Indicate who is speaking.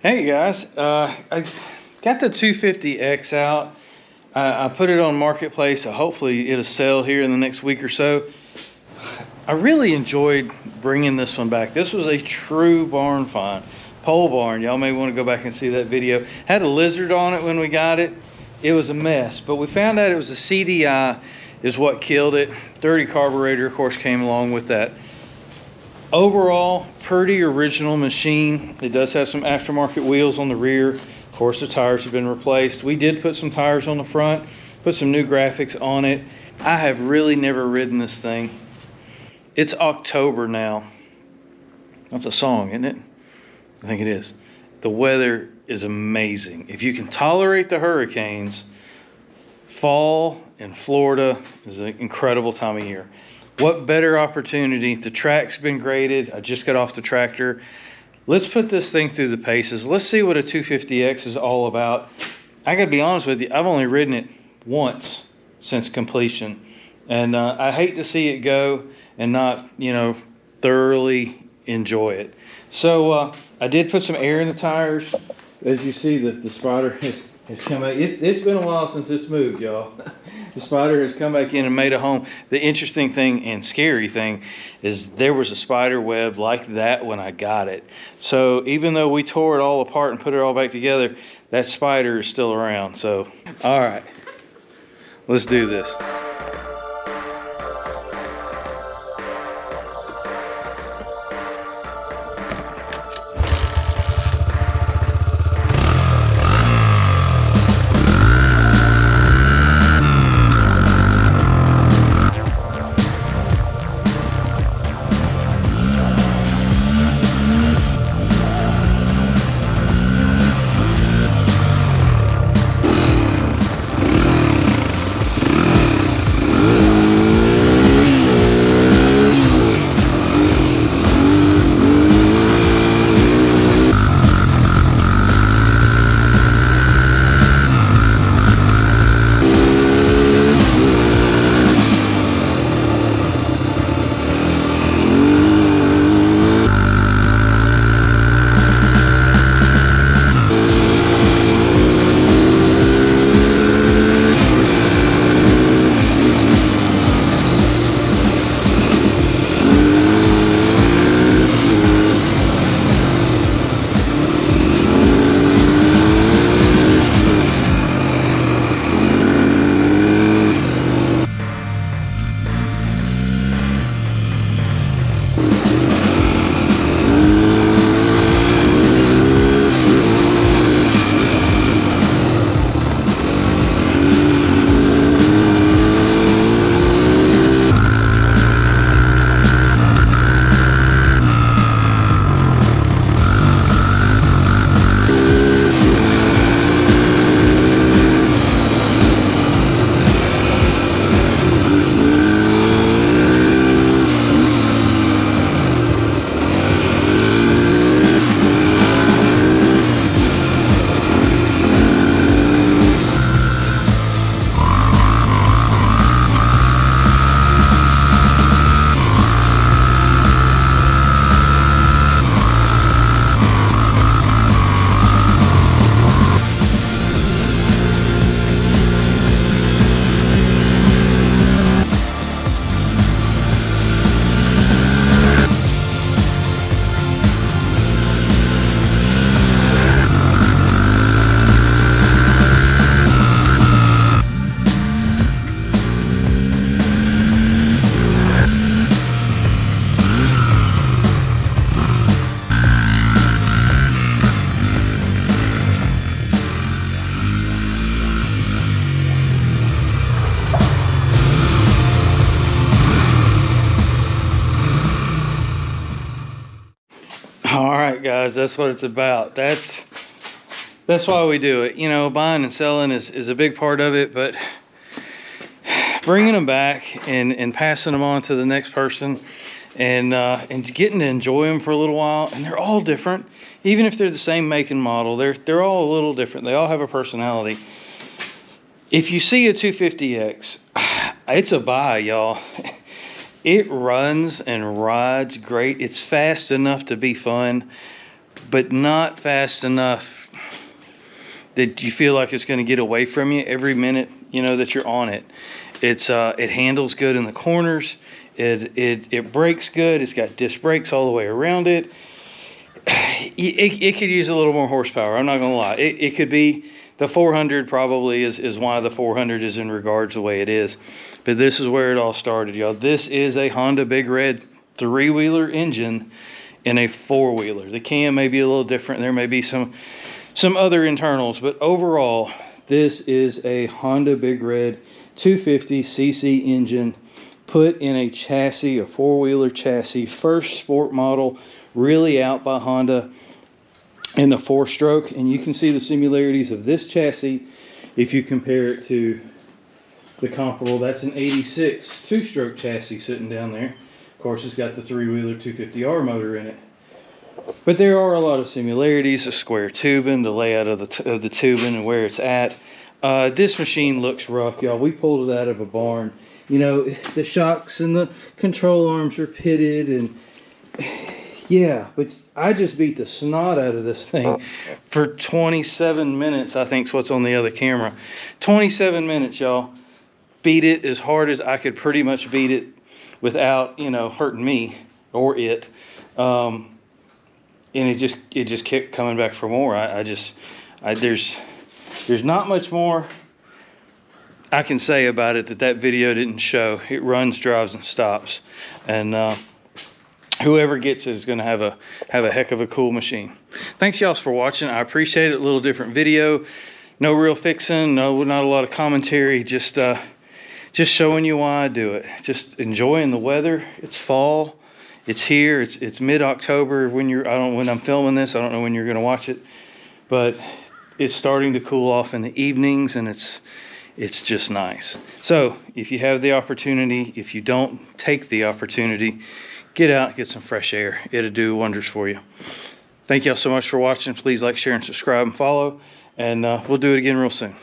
Speaker 1: Hey guys, I got the 250X out. I put it on Marketplace. So hopefully it'll sell here in the next week or so. I really enjoyed bringing this one back. This was a true barn find, pole barn. Y'all may want to go back and see that video. Had a lizard on it when we got it. It was a mess, but we found out it was a CDI is what killed it. Dirty carburetor, of course, came along with that. Overall, pretty original machine. It does have some aftermarket wheels on the rear. Of course, the tires have been replaced. We did put some tires on the front, put some new graphics on it. I have really never ridden this thing. It's October now. That's a song, isn't it? I think it is. The weather is amazing. If you can tolerate the hurricanes, fall in Florida is an incredible time of year. What better opportunity? The track's been graded. I just got off the tractor. Let's put this thing through the paces. Let's see what a 250X is all about. I gotta be honest with you, I've only ridden it once since completion. And I hate to see it go and not, thoroughly enjoy it. So I did put some air in the tires. As you see, the spider has come out. It's been a while since it's moved, y'all. The spider has come back in and made a home. The interesting thing and scary thing is there was a spider web like that when I got it. So even though we tore it all apart and put it all back together, that spider is still around. So, all right, let's do this. Guys, that's what it's about. That's why we do it. Buying and selling is a big part of it, but bringing them back and passing them on to the next person and getting to enjoy them for a little while. And they're all different, even if they're the same make and model. They're all a little different. They all have a personality. If you see a 250X, it's a buy, y'all. It runs and rides great. It's fast enough to be fun. but not fast enough that you feel like it's going to get away from you every minute, you know, that you're on it. It's it handles good in the corners. It brakes good. It's got disc brakes all the way around it. It could use a little more horsepower. I'm not gonna lie. It could be the 400 probably is why the 400 is in regards the way it is. But this is where it all started, y'all. This is a Honda Big Red 3-wheeler engine in a 4-wheeler. The cam may be a little different. There may be some other internals, but overall, this is a Honda Big Red 250cc engine put in a chassis, a 4-wheeler chassis, first sport model, really out by Honda in the 4-stroke. And you can see the similarities of this chassis if you compare it to the comparable. That's an 86 2-stroke chassis sitting down there. Of course, it's got the 3-wheeler 250R motor in it. But there are a lot of similarities, the square tubing, the layout of the tubing and where it's at. This machine looks rough, y'all. We pulled it out of a barn. You know, the shocks and the control arms are pitted, and yeah, but I just beat the snot out of this thing for 27 minutes, I think is what's on the other camera. 27 minutes, y'all. Beat it as hard as I could pretty much beat it without, you know, hurting me or it. And it just kept coming back for more. There's not much more I can say about it that video didn't show. It runs, drives, and stops, and whoever gets it is going to have a heck of a cool machine. Thanks y'all for watching. I appreciate it. A little different video, no real fixing, not a lot of commentary, just showing you why I do it. Just enjoying the weather. It's fall. It's here. It's mid-October when I'm filming this. I don't know when you're going to watch it, but it's starting to cool off in the evenings, and it's just nice. So if you have the opportunity, if you don't take the opportunity, get out, get some fresh air. It'll do wonders for you. Thank y'all so much for watching. Please like, share, and subscribe and follow, and we'll do it again real soon.